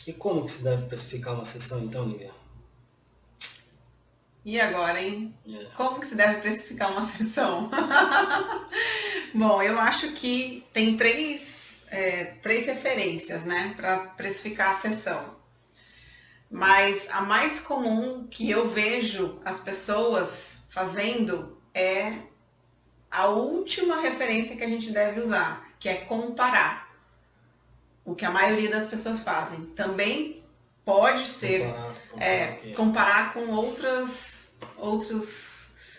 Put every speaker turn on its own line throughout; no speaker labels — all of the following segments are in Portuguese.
E como que se deve precificar uma sessão então, Nívia?
E agora, hein?
É.
Como que se deve precificar uma sessão? Bom, eu acho que tem três referências, né, para precificar a sessão. Mas a mais comum que eu vejo as pessoas fazendo é a última referência que a gente deve usar, que é comparar. O que a maioria das pessoas fazem. Também pode ser comparar com outros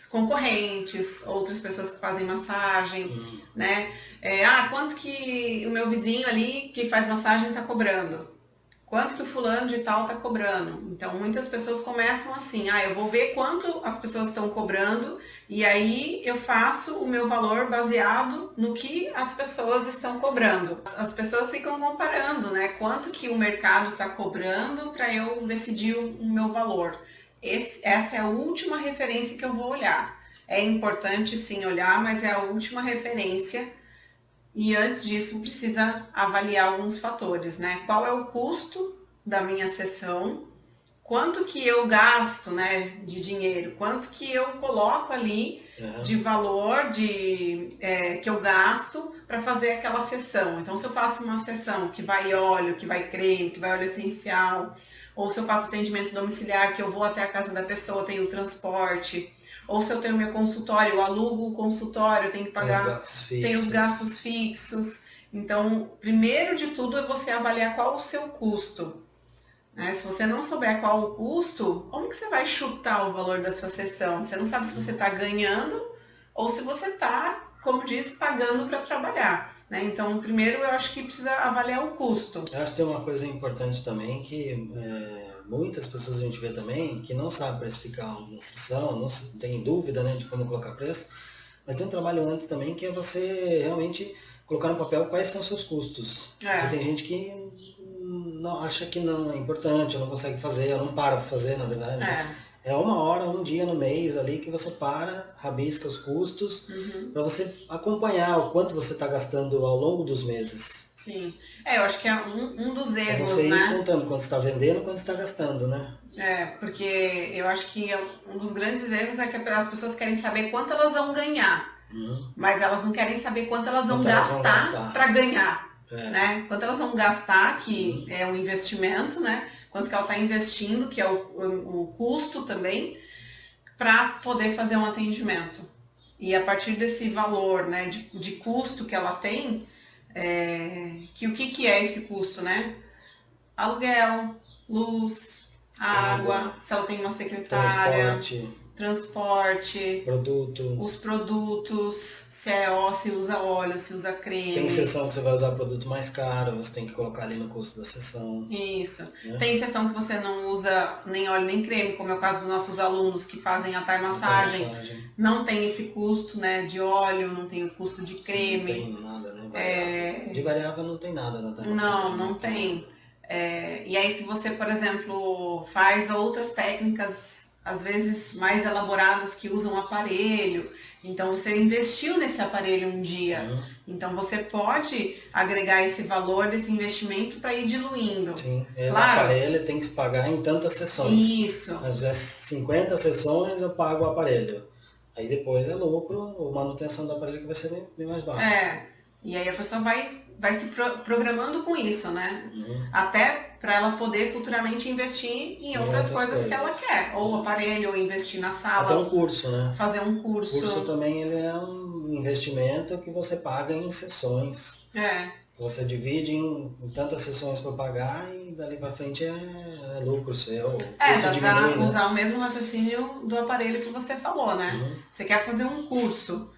concorrentes, outras pessoas que fazem massagem, né? Quanto que o meu vizinho ali que faz massagem está cobrando? Quanto que o fulano de tal está cobrando? Então, muitas pessoas começam assim, eu vou ver quanto as pessoas estão cobrando e aí eu faço o meu valor baseado no que as pessoas estão cobrando. As pessoas ficam comparando, né? Quanto que o mercado está cobrando para eu decidir o meu valor. Essa é a última referência que eu vou olhar. É importante sim olhar, mas é a última referência. E antes disso, precisa avaliar alguns fatores, né? Qual é o custo da minha sessão? Quanto que eu gasto, né, de dinheiro? Quanto que eu coloco ali de valor que eu gasto para fazer aquela sessão? Então, se eu faço uma sessão que vai óleo, que vai creme, que vai óleo essencial, ou se eu faço atendimento domiciliar, que eu vou até a casa da pessoa, tem o transporte, ou se eu tenho meu consultório, eu alugo o consultório, eu tenho que pagar, tem os gastos fixos. Então, primeiro de tudo é você avaliar qual o seu custo. Se você não souber qual o custo, como que você vai chutar o valor da sua sessão? Você não sabe se você está ganhando ou se você está, como disse, pagando para trabalhar. Então, primeiro eu acho que precisa avaliar o custo.
Eu acho que tem uma coisa importante também que muitas pessoas a gente vê também que não sabem precificar uma sessão, não tem dúvida, né, de como colocar preço, mas tem um trabalho antes também que é você realmente colocar no papel quais são os seus custos. E tem gente que não acha que não é importante, ou não consegue fazer, ou não para fazer, na verdade. É uma hora, um dia no mês ali que você para, rabisca os custos, para você acompanhar o quanto você está gastando ao longo dos meses.
Sim. Eu acho que é um dos erros,
você ir
né?
contando quanto está vendendo, quanto está gastando, né?
Porque eu acho que um dos grandes erros é que as pessoas querem saber quanto elas vão ganhar, mas elas não querem saber quanto elas vão gastar para ganhar. Né? Quanto elas vão gastar, que é um investimento, né? Quanto que ela está investindo, que é o custo também, para poder fazer um atendimento. E a partir desse valor, né, de custo que ela tem, o que é esse custo, né? Aluguel, luz, água, se ela tem uma secretária, transporte, os produtos, se usa óleo, se usa creme.
Tem sessão que você vai usar produto mais caro, você tem que colocar ali no custo da sessão.
Isso. Né? Tem sessão que você não usa nem óleo nem creme, como é o caso dos nossos alunos que fazem a Thai massagem. Não tem esse custo, né, de óleo, não tem o custo de creme. Não
tem nada, né? Variável. De variável não tem nada na Thai massagem.
Não tem. E aí se você, por exemplo, faz outras técnicas às vezes mais elaboradas que usam aparelho, então você investiu nesse aparelho um dia, então você pode agregar esse valor desse investimento para ir diluindo.
Sim, claro. O aparelho tem que se pagar em tantas sessões.
Isso.
Se fizer 50 sessões, eu pago o aparelho. Aí depois é lucro, ou manutenção do aparelho que vai ser bem mais baixo.
E aí a pessoa vai se programando com isso, né? Até para ela poder futuramente investir em outras coisas que ela quer. Ou aparelho, ou investir na sala.
Até um curso, né?
Fazer um curso.
O curso também ele é um investimento que você paga em sessões. Você divide em tantas sessões para pagar e dali para frente é lucro seu.
Dá para usar o mesmo raciocínio do aparelho que você falou, né? Você quer fazer um curso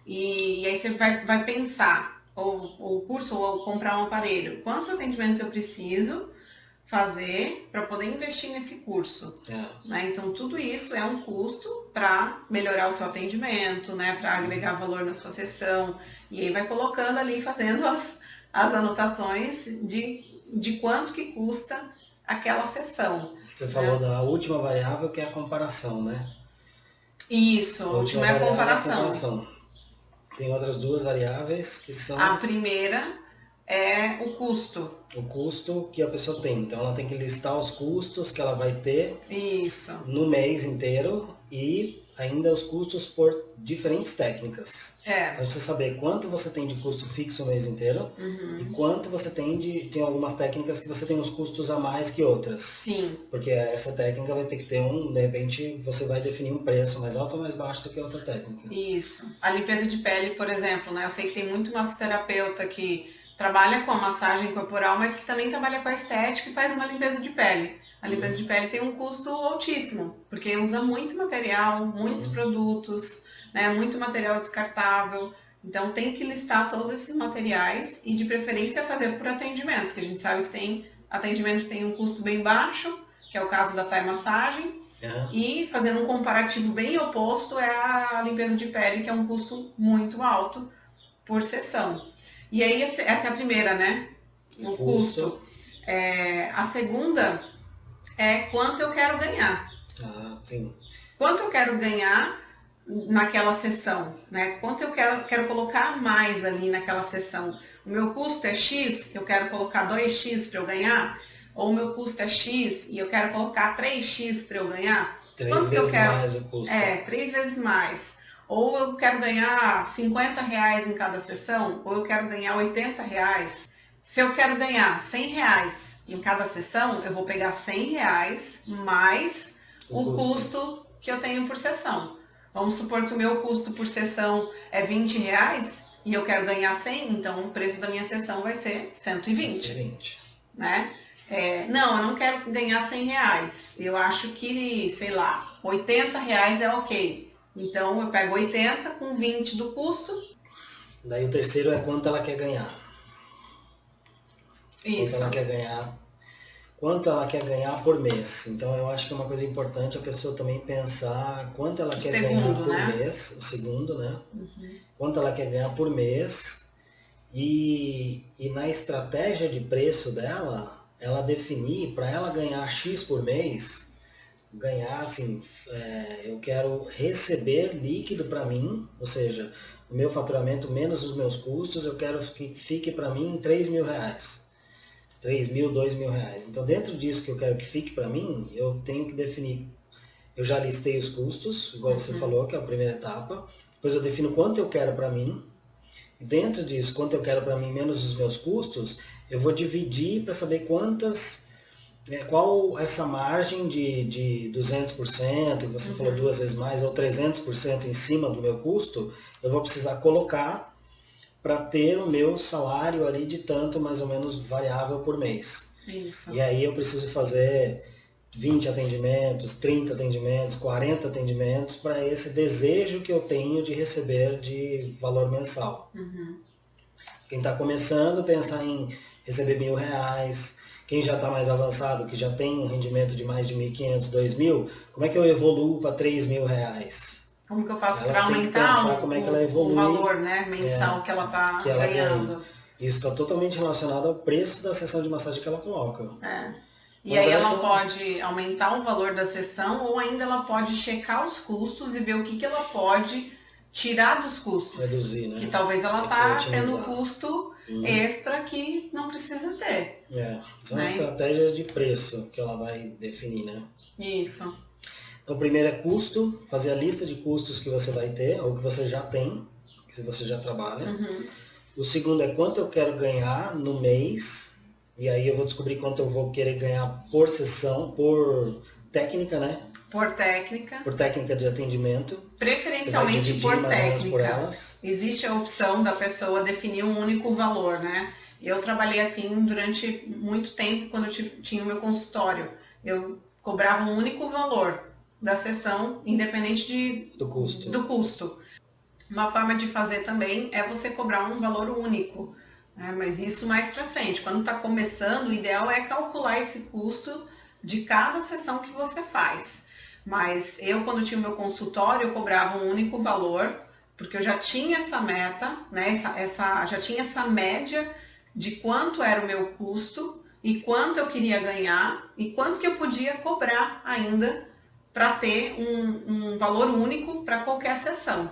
e aí você vai pensar, ou curso ou comprar um aparelho. Quantos atendimentos eu preciso fazer para poder investir nesse curso? Né? Então, tudo isso é um custo para melhorar o seu atendimento, né? Para agregar valor na sua sessão. E aí vai colocando ali, fazendo as anotações de quanto que custa aquela sessão.
Você falou da última variável, que é a comparação, né?
Isso, a última é a comparação.
Tem outras duas variáveis que são...
A primeira é o custo.
O custo que a pessoa tem. Então ela tem que listar os custos que ela vai ter
Isso.
no mês inteiro e ainda os custos por diferentes técnicas. Mas você saber quanto você tem de custo fixo o mês inteiro e quanto você tem tem algumas técnicas que você tem os custos a mais que outras.
Sim.
Porque essa técnica vai ter que ter de repente, você vai definir um preço mais alto ou mais baixo do que outra técnica.
Isso. A limpeza de pele, por exemplo, né? Eu sei que tem muito massoterapeuta que trabalha com a massagem corporal, mas que também trabalha com a estética e faz uma limpeza de pele. A limpeza de pele tem um custo altíssimo, porque usa muito material, muitos produtos, né, muito material descartável. Então tem que listar todos esses materiais e de preferência fazer por atendimento, porque a gente sabe que tem atendimento que tem um custo bem baixo, que é o caso da Thai Massagem, e fazendo um comparativo bem oposto é a limpeza de pele, que é um custo muito alto por sessão. E aí essa é a primeira, né? O custo. A segunda é quanto eu quero ganhar.
Sim.
Quanto eu quero ganhar naquela sessão, né? Quanto eu quero colocar mais ali naquela sessão. O meu custo é X, eu quero colocar 2X para eu ganhar? Ou o meu custo é X e eu quero colocar 3X para eu ganhar?
3 vezes mais o custo.
3 vezes mais. Ou eu quero ganhar R$50 em cada sessão, ou eu quero ganhar R$80. Se eu quero ganhar R$100 em cada sessão, eu vou pegar R$100 mais o custo que eu tenho por sessão. Vamos supor que o meu custo por sessão é R$20 e eu quero ganhar 100, então o preço da minha sessão vai ser 120. Né? Não, eu não quero ganhar R$100. Eu acho que, sei lá, R$80 é ok. Então eu pego 80 com 20 do custo.
Daí o terceiro é quanto ela quer ganhar.
Isso.
Quanto ela quer ganhar por mês. Então eu acho que é uma coisa importante a pessoa também pensar quanto ela quer ganhar por mês. O segundo, né? Quanto ela quer ganhar por mês. E na estratégia de preço dela, ela definir para ela ganhar X por mês. Ganhar, assim, eu quero receber líquido para mim, ou seja, o meu faturamento menos os meus custos, eu quero que fique para mim R$3.000, R$3.000, R$2.000. Então, dentro disso que eu quero que fique para mim, eu tenho que definir, eu já listei os custos, igual você falou, que é a primeira etapa, depois eu defino quanto eu quero para mim, dentro disso, quanto eu quero para mim menos os meus custos, eu vou dividir para saber qual essa margem de 200%, que você falou 2 vezes mais, ou 300% em cima do meu custo, eu vou precisar colocar para ter o meu salário ali de tanto mais ou menos variável por mês.
Isso.
E aí eu preciso fazer 20 atendimentos, 30 atendimentos, 40 atendimentos para esse desejo que eu tenho de receber de valor mensal. Quem está começando, pensar em receber R$1.000, quem já está mais avançado, que já tem um rendimento de mais de 1.500, 2.000, como é que eu evoluo para R$3.000?
Como que eu faço para aumentar o valor, né, mensal que ela está ganhando?
Isso está totalmente relacionado ao preço da sessão de massagem que ela coloca.
E aí ela pode aumentar o valor da sessão ou ainda ela pode checar os custos e ver o que ela pode tirar dos custos.
Reduzir, né?
Que talvez ela está tendo custo extra que não precisa ter.
São estratégias de preço que ela vai definir, né?
Isso.
Então, o primeiro é custo, fazer a lista de custos que você vai ter, ou que você já tem, se você já trabalha. O segundo é quanto eu quero ganhar no mês, e aí eu vou descobrir quanto eu vou querer ganhar por sessão, por técnica, né?
Por técnica.
Por técnica de atendimento.
Preferencialmente por técnica. Existe a opção da pessoa definir um único valor, né? Eu trabalhei assim durante muito tempo quando eu tinha o meu consultório. Eu cobrava um único valor da sessão, independente do custo. Uma forma de fazer também é você cobrar um valor único, né? Mas isso mais para frente. Quando está começando, o ideal é calcular esse custo de cada sessão que você faz. Mas eu, quando tinha o meu consultório, eu cobrava um único valor, porque eu já tinha essa meta, né? Já tinha essa média de quanto era o meu custo e quanto eu queria ganhar e quanto que eu podia cobrar ainda para ter um valor único para qualquer sessão.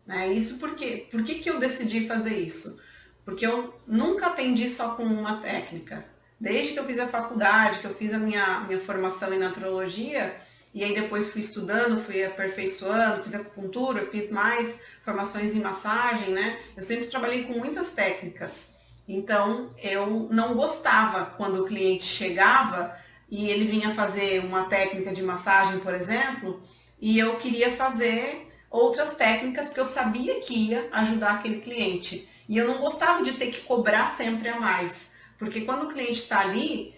Né? Isso porque, por que eu decidi fazer isso? porque eu nunca atendi só com uma técnica. Desde que eu fiz a faculdade, que eu fiz a minha formação em naturologia, e aí depois fui estudando, fui aperfeiçoando, fiz acupuntura, fiz mais formações em massagem, né? Eu sempre trabalhei com muitas técnicas. Então, eu não gostava quando o cliente chegava e ele vinha fazer uma técnica de massagem, por exemplo, e eu queria fazer outras técnicas, porque eu sabia que ia ajudar aquele cliente. E eu não gostava de ter que cobrar sempre a mais. Porque quando o cliente está ali,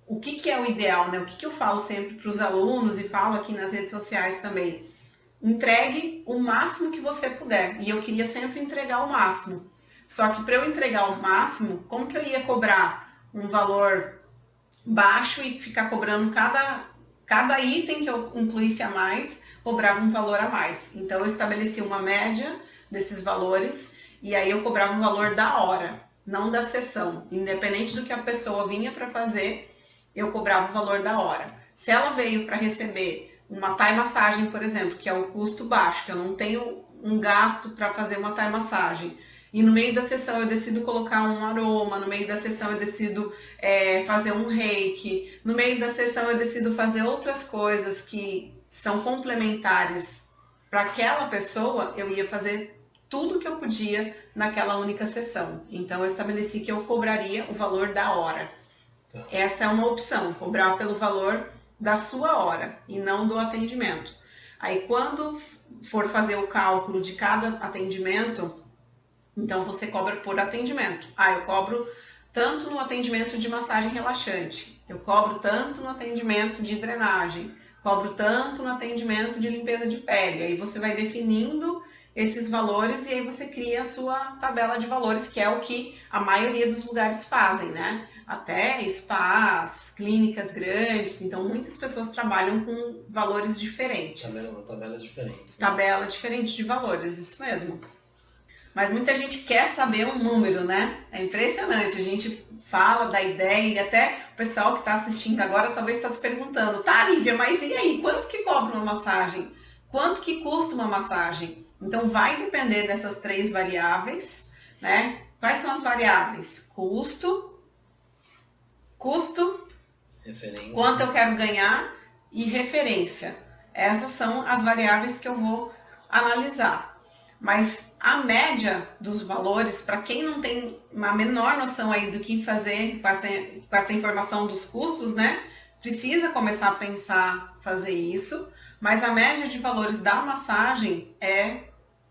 o que é o ideal, né? O que eu falo sempre para os alunos e falo aqui nas redes sociais também? Entregue o máximo que você puder. E eu queria sempre entregar o máximo. Só que para eu entregar o máximo, como que eu ia cobrar um valor baixo e ficar cobrando cada item que eu incluísse a mais, cobrava um valor a mais. Então eu estabeleci uma média desses valores e aí eu cobrava um valor da hora, não da sessão. Independente do que a pessoa vinha para fazer, eu cobrava o valor da hora. Se ela veio para receber uma Thai massagem, por exemplo, que é o custo baixo, que eu não tenho um gasto para fazer uma Thai massagem, e no meio da sessão eu decido colocar um aroma, no meio da sessão eu decido fazer um reiki, no meio da sessão eu decido fazer outras coisas que são complementares para aquela pessoa, eu ia fazer tudo que eu podia naquela única sessão. Então eu estabeleci que eu cobraria o valor da hora. Tá. Essa é uma opção, cobrar pelo valor da sua hora e não do atendimento. Aí quando for fazer o cálculo de cada atendimento, então você cobra por atendimento. Eu cobro tanto no atendimento de massagem relaxante, eu cobro tanto no atendimento de drenagem, cobro tanto no atendimento de limpeza de pele. Aí você vai definindo esses valores e aí você cria a sua tabela de valores, que é o que a maioria dos lugares fazem, né? Até spas, clínicas grandes, então muitas pessoas trabalham com valores diferentes.
Tabela diferente. Né?
Tabela diferente de valores, isso mesmo. Mas muita gente quer saber um número, né? É impressionante, a gente fala da ideia e até o pessoal que está assistindo agora talvez está se perguntando, tá, Lívia, mas e aí, quanto que cobra uma massagem? Quanto que custa uma massagem? Então vai depender dessas 3 variáveis, né? Quais são as variáveis? Custo,
referência,
quanto eu quero ganhar e referência. Essas são as variáveis que eu vou analisar. Mas a média dos valores, para quem não tem uma menor noção aí do que fazer com essa informação dos custos, né? Precisa começar a pensar fazer isso. Mas a média de valores da massagem é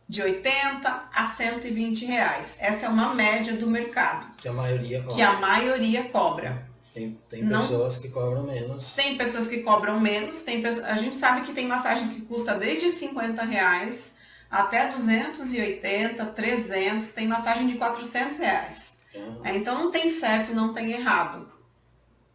de 80 a 120 reais. Essa é uma média do mercado.
Que a maioria cobra.
Que a maioria cobra.
Tem pessoas que cobram menos.
Tem pessoas que cobram menos. A gente sabe que tem massagem que custa desde 50 reais até 280, 300, tem massagem de 400 reais. Então não tem certo, não tem errado.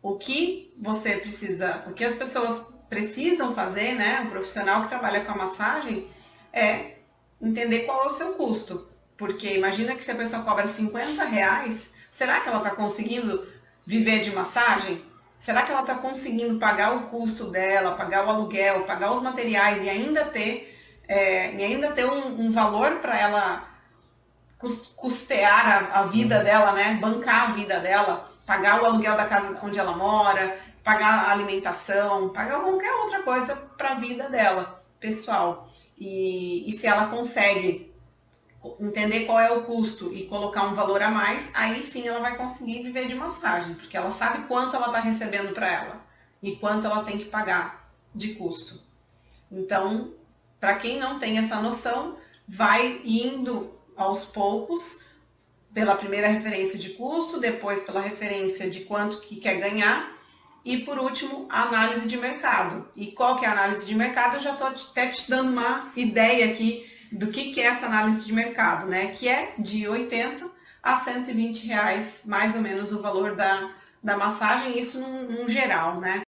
O que você precisa, o que as pessoas precisam fazer, né, um profissional que trabalha com a massagem, é entender qual é o seu custo. Porque imagina que se a pessoa cobra 50 reais, será que ela está conseguindo viver de massagem? Será que ela está conseguindo pagar o custo dela, pagar o aluguel, pagar os materiais e ainda ter um valor para ela custear a vida dela, né? Bancar a vida dela, pagar o aluguel da casa onde ela mora, pagar a alimentação, pagar qualquer outra coisa para a vida dela, pessoal. E se ela consegue entender qual é o custo e colocar um valor a mais, aí sim ela vai conseguir viver de massagem, porque ela sabe quanto ela está recebendo para ela e quanto ela tem que pagar de custo. Então, para quem não tem essa noção, vai indo aos poucos pela primeira referência de custo, depois pela referência de quanto que quer ganhar e, por último, a análise de mercado. E qual que é a análise de mercado? Eu já estou até te dando uma ideia aqui do que é essa análise de mercado, né? Que é de 80 a 120 reais, mais ou menos, o valor da massagem, isso num geral, né?